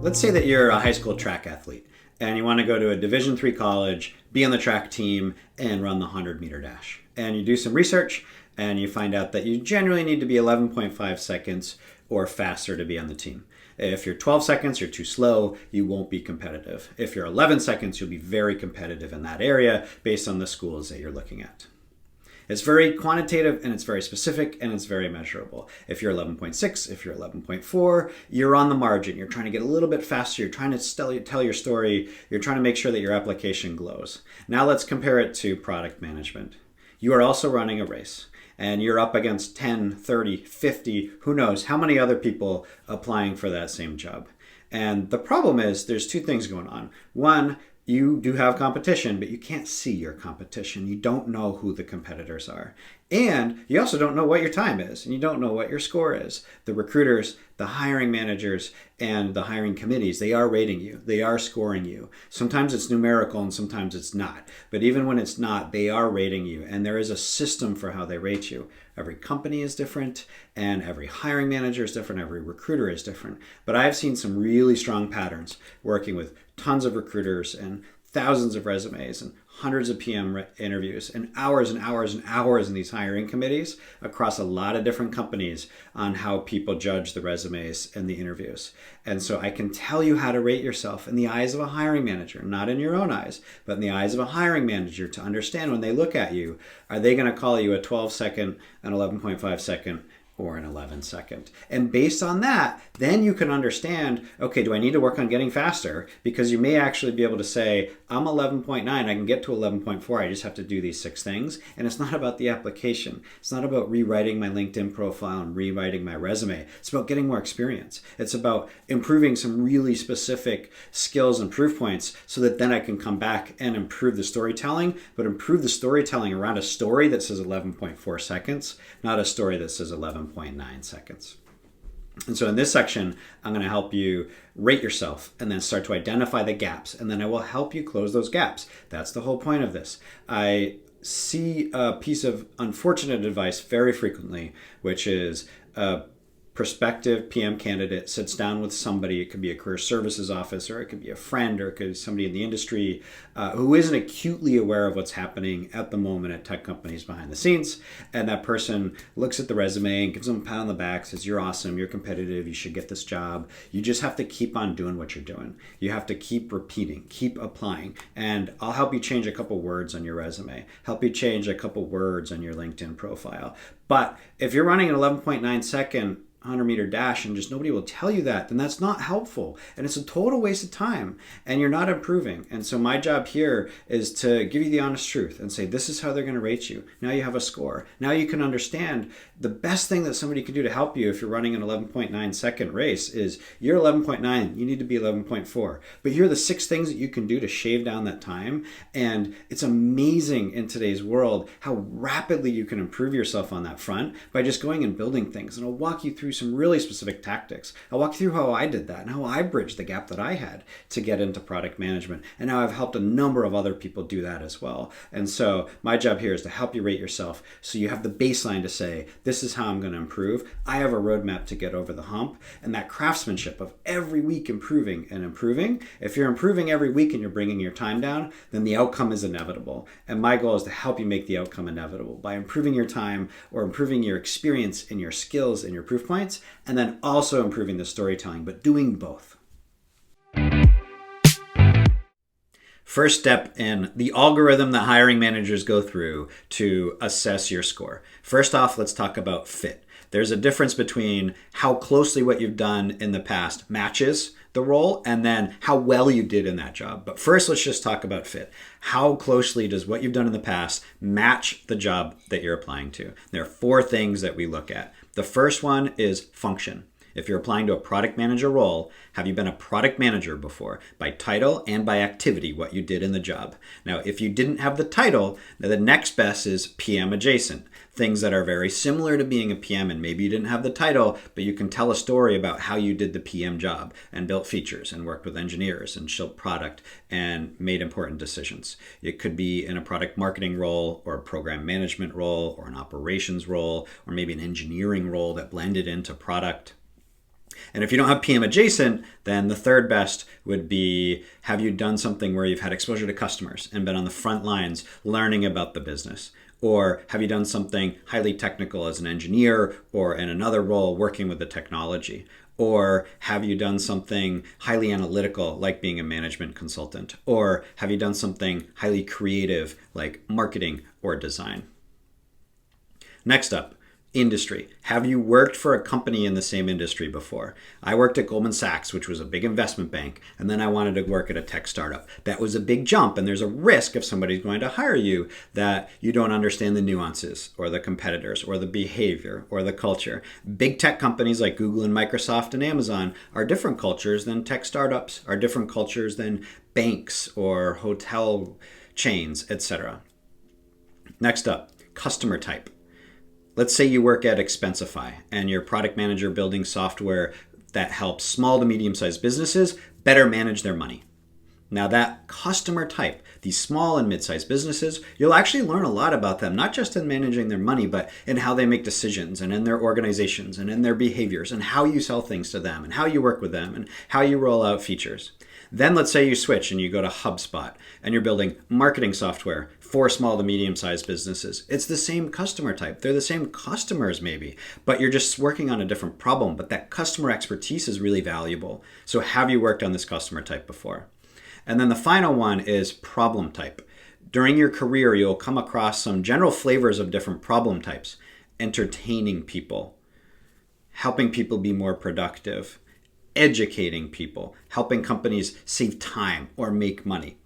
let's say that you're a high school track athlete and you want to go to a Division III college, be on the track team, and run the 100-meter dash. And you do some research and you find out that you generally need to be 11.5 seconds or faster to be on the team. If you're 12 seconds, you're too slow, you won't be competitive. If you're 11 seconds, you'll be very competitive in that area based on the schools that you're looking at. It's very quantitative and it's very specific and it's very measurable. If you're 11.6, if you're 11.4, you're on the margin. You're trying to get a little bit faster. You're trying to tell your story. You're trying to make sure that your application glows. Now let's compare it to product management. You are also running a race and you're up against 10, 30, 50, who knows how many other people applying for that same job. And the problem is there's two things going on. One, you do have competition, but you can't see your competition. You don't know who the competitors are. And you also don't know what your time is, and you don't know what your score is. The recruiters, the hiring managers, and the hiring committees, they are rating you. They are scoring you. Sometimes it's numerical and sometimes it's not. But even when it's not, they are rating you. And there is a system for how they rate you. Every company is different, and every hiring manager is different. Every recruiter is different. But I've seen some really strong patterns working with tons of recruiters and thousands of resumes and hundreds of PM interviews and hours and hours and hours in these hiring committees across a lot of different companies on how people judge the resumes and the interviews. And so I can tell you how to rate yourself in the eyes of a hiring manager, not in your own eyes, but in the eyes of a hiring manager to understand when they look at you, are they going to call you a 12 second, an 11.5 second, or an 11 second. And based on that, then you can understand, okay, do I need to work on getting faster? Because you may actually be able to say, I'm 11.9, I can get to 11.4, I just have to do these 6 things. And it's not about the application. It's not about rewriting my LinkedIn profile and rewriting my resume. It's about getting more experience. It's about improving some really specific skills and proof points so that then I can come back and improve the storytelling, but improve the storytelling around a story that says 11.4 seconds, not a story that says 11.9 seconds. And so in this section, I'm going to help you rate yourself and then start to identify the gaps. And then I will help you close those gaps. That's the whole point of this. I see a piece of unfortunate advice very frequently, which is a prospective PM candidate sits down with somebody. It could be a career services office, or it could be a friend, or it could be somebody in the industry who isn't acutely aware of what's happening at the moment at tech companies behind the scenes. And that person looks at the resume and gives them a pat on the back, says, you're awesome, you're competitive, you should get this job. You just have to keep on doing what you're doing. You have to keep repeating, keep applying. And I'll help you change a couple words on your resume, help you change a couple words on your LinkedIn profile. But if you're running an 11.9 second 100-meter dash and just nobody will tell you that, then that's not helpful. And it's a total waste of time and you're not improving. And so my job here is to give you the honest truth and say, this is how they're going to rate you. Now you have a score. Now you can understand the best thing that somebody can do to help you if you're running an 11.9 second race is you're 11.9, you need to be 11.4. But here are the 6 things that you can do to shave down that time. And it's amazing in today's world how rapidly you can improve yourself on that front by just going and building things. And I'll walk you through some really specific tactics. I'll walk you through how I did that and how I bridged the gap that I had to get into product management. And now I've helped a number of other people do that as well. And so my job here is to help you rate yourself so you have the baseline to say, this is how I'm going to improve. I have a roadmap to get over the hump. And that craftsmanship of every week improving and improving, if you're improving every week and you're bringing your time down, then the outcome is inevitable. And my goal is to help you make the outcome inevitable by improving your time or improving your experience and your skills and your proof points, and then also improving the storytelling, but doing both. First step in the algorithm that hiring managers go through to assess your score. First off, let's talk about fit. There's a difference between how closely what you've done in the past matches the role and then how well you did in that job. But first, let's just talk about fit. How closely does what you've done in the past match the job that you're applying to? There are 4 things that we look at. The first one is function. If you're applying to a product manager role, have you been a product manager before? By title and by activity, what you did in the job. Now, if you didn't have the title, the next best is PM adjacent. Things that are very similar to being a PM, and maybe you didn't have the title, but you can tell a story about how you did the PM job and built features and worked with engineers and shipped product and made important decisions. It could be in a product marketing role or a program management role or an operations role or maybe an engineering role that blended into product. And if you don't have PM adjacent, then the third best would be, have you done something where you've had exposure to customers and been on the front lines learning about the business? Or have you done something highly technical as an engineer or in another role working with the technology? Or have you done something highly analytical like being a management consultant? Or have you done something highly creative like marketing or design? Next up, industry. Have you worked for a company in the same industry before? I worked at Goldman Sachs, which was a big investment bank, and then I wanted to work at a tech startup. That was a big jump, and there's a risk if somebody's going to hire you that you don't understand the nuances or the competitors or the behavior or the culture. Big tech companies like Google and Microsoft and Amazon are different cultures than tech startups, are different cultures than banks or hotel chains, etc. Next up, customer type. Let's say you work at Expensify and you're product manager building software that helps small to medium-sized businesses better manage their money. Now that customer type, these small and mid-sized businesses, you'll actually learn a lot about them, not just in managing their money, but in how they make decisions and in their organizations and in their behaviors and how you sell things to them and how you work with them and how you roll out features. Then let's say you switch and you go to HubSpot and you're building marketing software for small to medium-sized businesses. It's the same customer type. They're the same customers maybe, but you're just working on a different problem. But that customer expertise is really valuable. So have you worked on this customer type before? And then the final one is problem type. During your career, you'll come across some general flavors of different problem types. Entertaining people, helping people be more productive, educating people, helping companies save time or make money.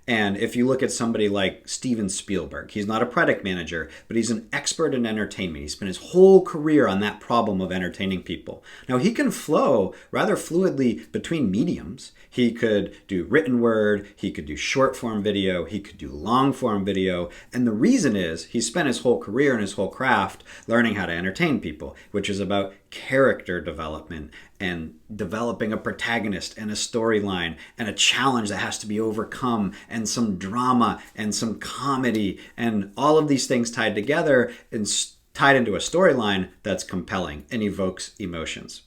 And if you look at somebody like Steven Spielberg, he's not a product manager, but he's an expert in entertainment. He spent his whole career on that problem of entertaining people. Now, he can flow rather fluidly between mediums. He could do written word, he could do short form video, he could do long form video. And the reason is he spent his whole career and his whole craft learning how to entertain people, which is about character development and developing a protagonist and a storyline and a challenge that has to be overcome and some drama and some comedy and all of these things tied together and tied into a storyline that's compelling and evokes emotions.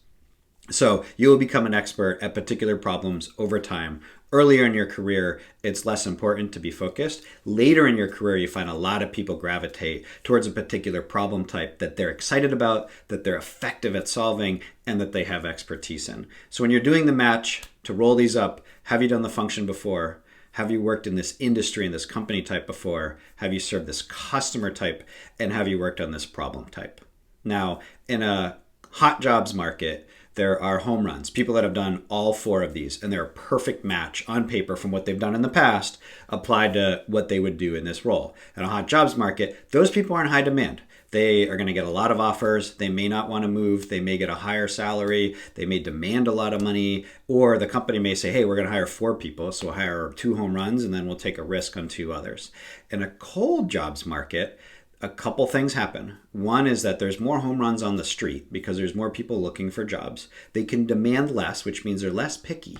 So you will become an expert at particular problems over time. Earlier in your career, it's less important to be focused. Later in your career, you find a lot of people gravitate towards a particular problem type that they're excited about, that they're effective at solving, and that they have expertise in. So when you're doing the match to roll these up, have you done the function before? Have you worked in this industry and this company type before? Have you served this customer type? And have you worked on this problem type? Now, in a hot jobs market, there are home runs, people that have done all four of these, and they're a perfect match on paper from what they've done in the past applied to what they would do in this role. In a hot jobs market, those people are in high demand. They are going to get a lot of offers. They may not want to move. They may get a higher salary. They may demand a lot of money. Or the company may say, hey, we're going to hire 4 people. So we'll hire 2 home runs and then we'll take a risk on 2 others. In a cold jobs market, a couple things happen. One is that there's more home runs on the street because there's more people looking for jobs. They can demand less, which means they're less picky.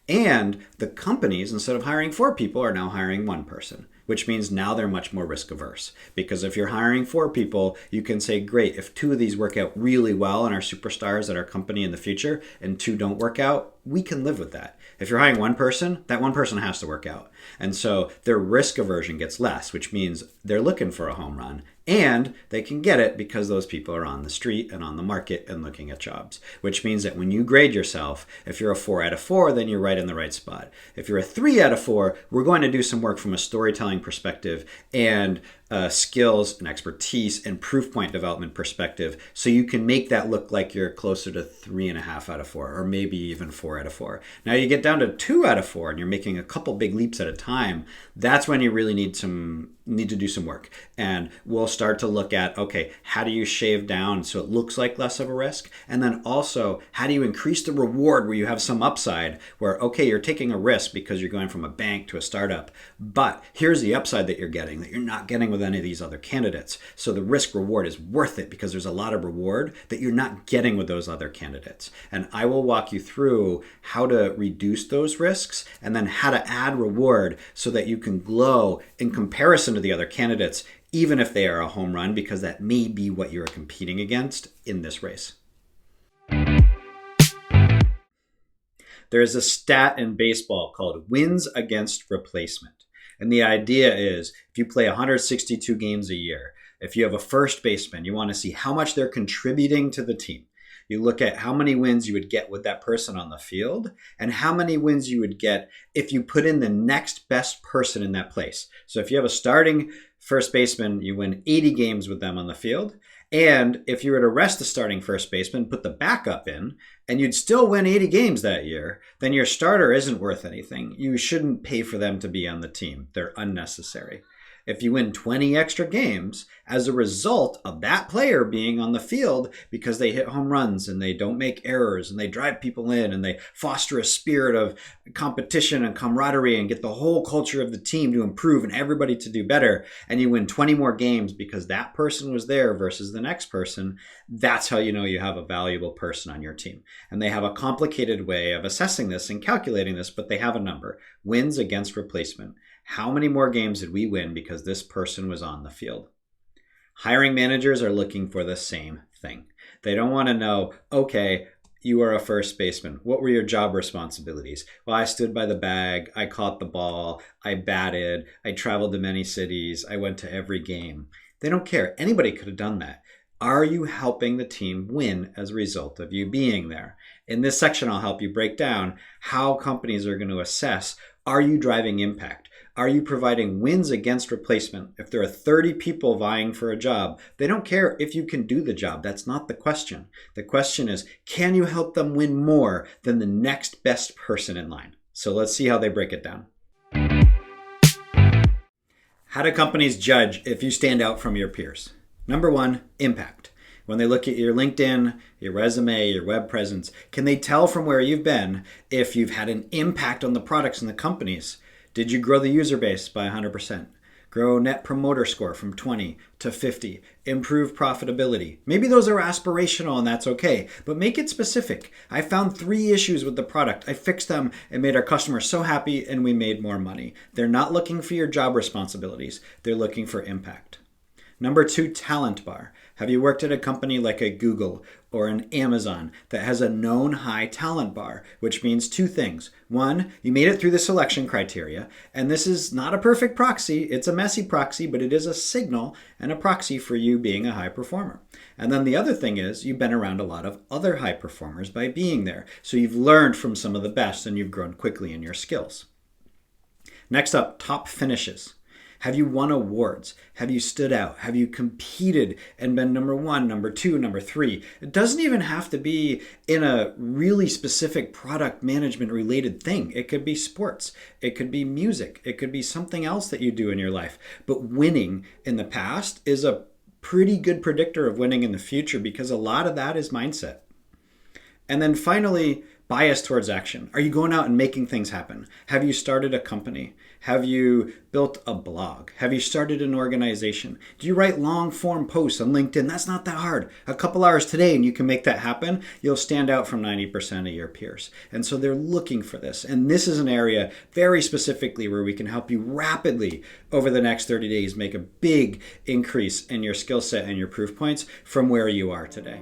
And the companies, instead of hiring 4 people, are now hiring 1 person, which means now they're much more risk averse. Because if you're hiring 4 people, you can say, great, if 2 of these work out really well and are superstars at our company in the future and 2 don't work out, we can live with that. If you're hiring 1 person, that 1 person has to work out. And so their risk aversion gets less, which means they're looking for a home run. And they can get it because those people are on the street and on the market and looking at jobs, which means that when you grade yourself, if you're a 4 out of 4, then you're right in the right spot. If you're a 3 out of 4, we're going to do some work from a storytelling perspective and skills and expertise and proof point development perspective, so you can make that look like you're closer to 3.5 out of 4, or maybe even 4 out of 4. Now you get down to 2 out of 4 and you're making a couple big leaps at a time. That's when you really need to do some work. And we'll start to look at, okay, how do you shave down so it looks like less of a risk? And then also, how do you increase the reward where you have some upside where, okay, you're taking a risk because you're going from a bank to a startup, but here's the upside that you're getting that you're not getting with any of these other candidates. So the risk reward is worth it because there's a lot of reward that you're not getting with those other candidates. And I will walk you through how to reduce those risks and then how to add reward so that you can glow in comparison to the other candidates, even if they are a home run, because that may be what you're competing against in this race. There's a stat in baseball called wins against replacement. And the idea is if you play 162 games a year, if you have a first baseman, you want to see how much they're contributing to the team. You look at how many wins you would get with that person on the field and how many wins you would get if you put in the next best person in that place. So if you have a starting first baseman, you win 80 games with them on the field. And if you were to rest the starting first baseman, put the backup in, and you'd still win 80 games that year, then your starter isn't worth anything. You shouldn't pay for them to be on the team. They're unnecessary. If you win 20 extra games as a result of that player being on the field because they hit home runs and they don't make errors and they drive people in and they foster a spirit of competition and camaraderie and get the whole culture of the team to improve and everybody to do better, and you win 20 more games because that person was there versus the next person, that's how you know you have a valuable person on your team. And they have a complicated way of assessing this and calculating this, but they have a number: wins against replacement. How many more games did we win because this person was on the field? Hiring managers are looking for the same thing. They don't want to know, okay, you are a first baseman. What were your job responsibilities? Well, I stood by the bag. I caught the ball. I batted. I traveled to many cities. I went to every game. They don't care. Anybody could have done that. Are you helping the team win as a result of you being there? In this section, I'll help you break down how companies are going to assess, are you driving impact? Are you providing wins against replacement? If there are 30 people vying for a job, they don't care if you can do the job. That's not the question. The question is, can you help them win more than the next best person in line? So let's see how they break it down. How do companies judge if you stand out from your peers? Number one, impact. When they look at your LinkedIn, your resume, your web presence, can they tell from where you've been if you've had an impact on the products and the companies? Did you grow the user base by 100%? Grow net promoter score from 20 to 50? Improve profitability? Maybe those are aspirational and that's okay, but make it specific. I found 3 issues with the product. I fixed them and made our customers so happy and we made more money. They're not looking for your job responsibilities. They're looking for impact. Number 2, talent bar. Have you worked at a company like a Google or an Amazon that has a known high talent bar, which means 2 things. 1, you made it through the selection criteria, and this is not a perfect proxy. It's a messy proxy, but it is a signal and a proxy for you being a high performer. And then the other thing is you've been around a lot of other high performers by being there. So you've learned from some of the best and you've grown quickly in your skills. Next up, top finishes. Have you won awards? Have you stood out? Have you competed and been number 1, number 2, number 3? It doesn't even have to be in a really specific product management related thing. It could be sports. It could be music. It could be something else that you do in your life. But winning in the past is a pretty good predictor of winning in the future because a lot of that is mindset. And then finally, bias towards action. Are you going out and making things happen? Have you started a company? Have you built a blog? Have you started an organization? Do you write long form posts on LinkedIn? That's not that hard. A couple hours today and you can make that happen. You'll stand out from 90% of your peers. And so they're looking for this. And this is an area very specifically where we can help you rapidly over the next 30 days make a big increase in your skill set and your proof points from where you are today.